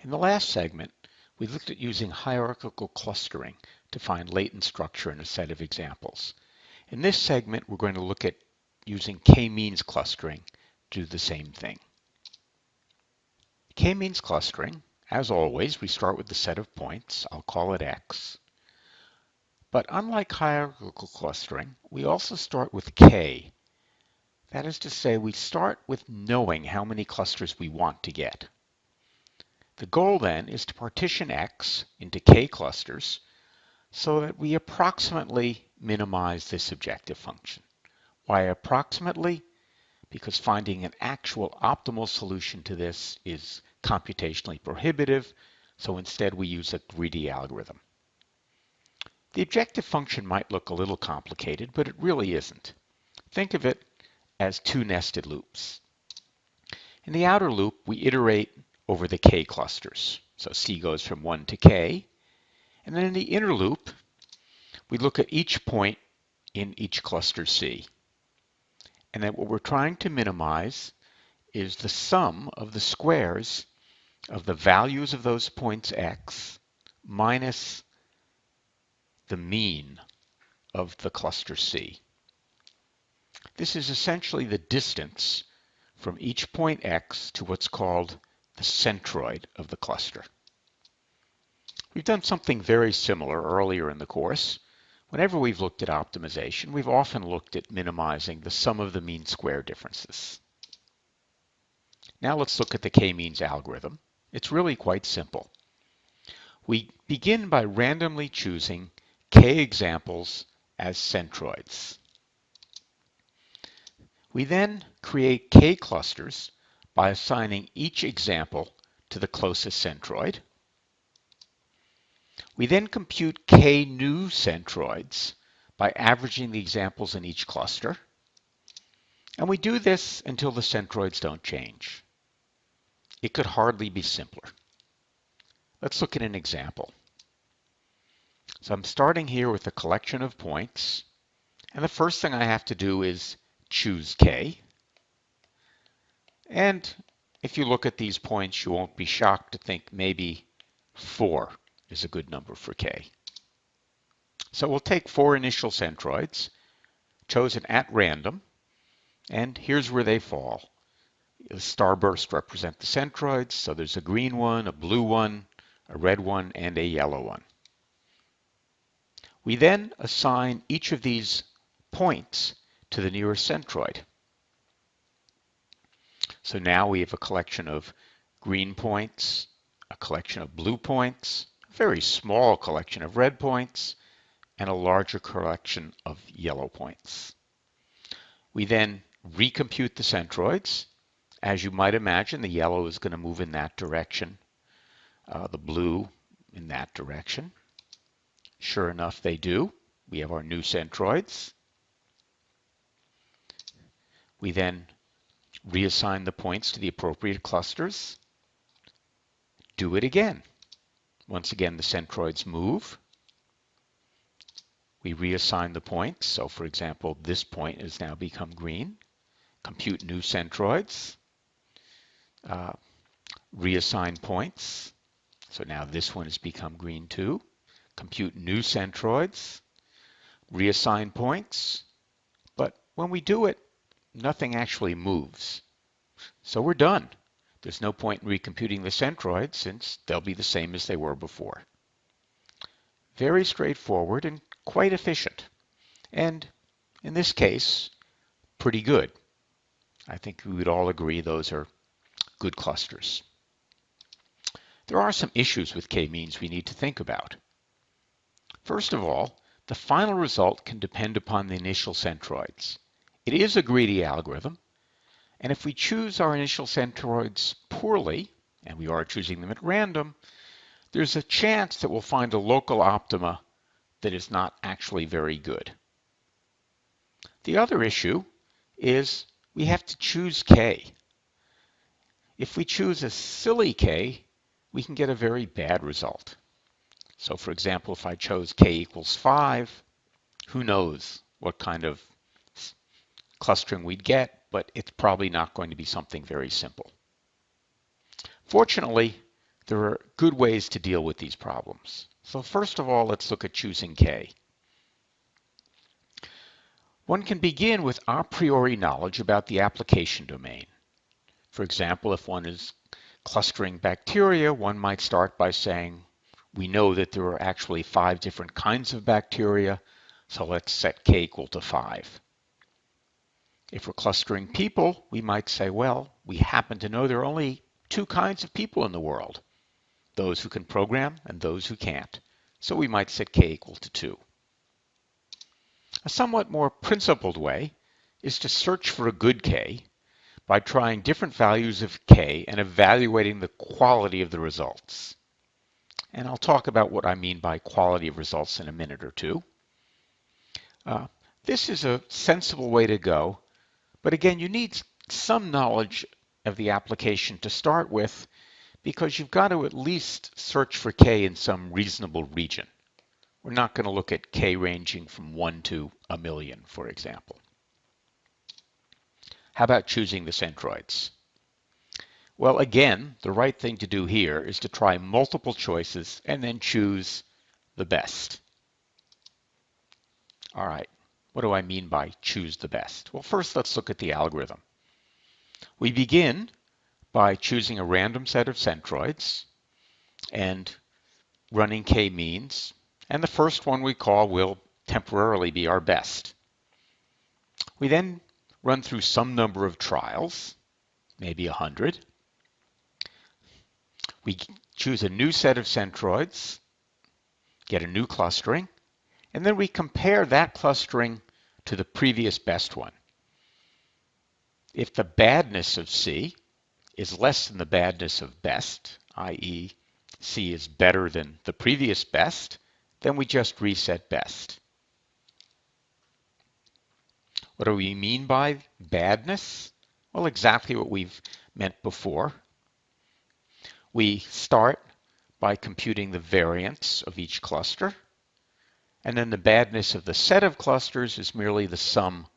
In the last segment, we looked at using hierarchical clustering to find latent structure in a set of examples. In this segment, we're going to look at using k-means clustering to do the same thing. K-means clustering, as always, we start with the set of points. I'll call it X. But unlike hierarchical clustering, we also start with K. That is to say, we start with knowing how many clusters we want to get. The goal then is to partition X into K clusters so that we approximately minimize this objective function. Why approximately? Because finding an actual optimal solution to this is computationally prohibitive, so instead we use a greedy algorithm. The objective function might look a little complicated, but it really isn't. Think of it as two nested loops. In the outer loop, we iterate over the k clusters. So C goes from 1 to k. And then in the inner loop, we look at each point in each cluster C. And then what we're trying to minimize is the sum of the squares of the values of those points X minus the mean of the cluster C. This is essentially the distance from each point X to what's called the centroid of the cluster. We've done something very similar earlier in the course. Whenever we've looked at optimization, we've often looked at minimizing the sum of the mean square differences. Now let's look at the k-means algorithm. It's really quite simple. We begin by randomly choosing k examples as centroids. We then create k clusters by assigning each example to the closest centroid. We then compute k new centroids by averaging the examples in each cluster. And we do this until the centroids don't change. It could hardly be simpler. Let's look at an example. So I'm starting here with a collection of points. And the first thing I have to do is choose k. And if you look at these points, you won't be shocked to think maybe 4 is a good number for k. So we'll take 4 initial centroids, chosen at random, and here's where they fall. The starburst represent the centroids, so there's a green one, a blue one, a red one, and a yellow one. We then assign each of these points to the nearest centroid. So now we have a collection of green points, a collection of blue points, a very small collection of red points, and a larger collection of yellow points. We then recompute the centroids. As you might imagine, the yellow is going to move in that direction, the blue in that direction. Sure enough, they do. We have our new centroids. We then reassign the points to the appropriate clusters. Do it again. Once again, the centroids move. We reassign the points. So for example, this point has now become green. Compute new centroids. Reassign points. So now this one has become green too. Compute new centroids. Reassign points. But when we do it, nothing actually moves. So we're done. There's no point in recomputing the centroids since they'll be the same as they were before. Very straightforward and quite efficient. And in this case, pretty good. I think we would all agree those are good clusters. There are some issues with k-means we need to think about. First of all, the final result can depend upon the initial centroids. It is a greedy algorithm, and if we choose our initial centroids poorly, and we are choosing them at random, there's a chance that we'll find a local optima that is not actually very good. The other issue is we have to choose k. If we choose a silly k, we can get a very bad result. So for example, if I chose k equals 5, who knows what kind of clustering we'd get, but it's probably not going to be something very simple. Fortunately, There are good ways to deal with these problems. So first of all, let's look at choosing K. One can begin with a priori knowledge about the application domain. For example, if one is clustering bacteria, one might start by saying, we know that there are actually 5 different kinds of bacteria, so let's set K equal to 5. If we're clustering people, we might say, well, we happen to know there are only 2 kinds of people in the world, those who can program and those who can't. So we might set K equal to 2. A somewhat more principled way is to search for a good K by trying different values of K and evaluating the quality of the results. And I'll talk about what I mean by quality of results in a minute or two. This is a sensible way to go, but again, you need some knowledge of the application to start with, because you've got to at least search for K in some reasonable region. We're not going to look at K ranging from 1 to 1,000,000, for example. How about choosing the centroids? Well, again, the right thing to do here is to try multiple choices and then choose the best. All right, what do I mean by choose the best? Well, first let's look at the algorithm. We begin by choosing a random set of centroids and running k-means, and the first one we call will temporarily be our best. We then run through some number of trials, maybe 100. We choose a new set of centroids, get a new clustering, and then we compare that clustering to the previous best one. If the badness of C is less than the badness of best, i.e. C is better than the previous best, then we just reset best. What do we mean by badness? Well, exactly what we've meant before. We start by computing the variance of each cluster, and then the badness of the set of clusters is merely the sum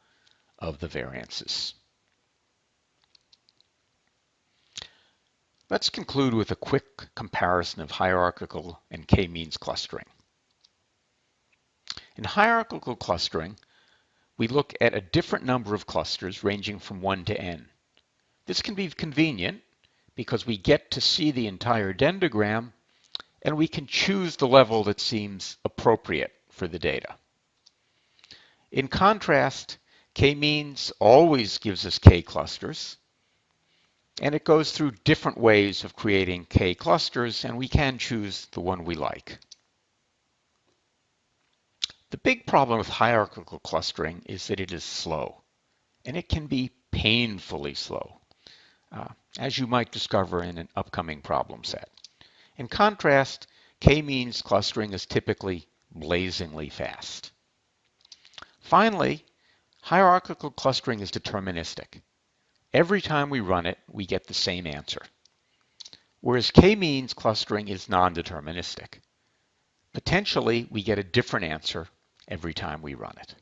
of the variances. Let's conclude with a quick comparison of hierarchical and k-means clustering. In hierarchical clustering, we look at a different number of clusters ranging from 1 to n. This can be convenient because we get to see the entire dendrogram and we can choose the level that seems appropriate for the data. In contrast, k-means always gives us k clusters, and it goes through different ways of creating k clusters, and we can choose the one we like. The big problem with hierarchical clustering is that it is slow, and it can be painfully slow, as you might discover in an upcoming problem set. In contrast, k-means clustering is typically blazingly fast. Finally, hierarchical clustering is deterministic. Every time we run it, we get the same answer, whereas k-means clustering is non-deterministic. Potentially, we get a different answer every time we run it.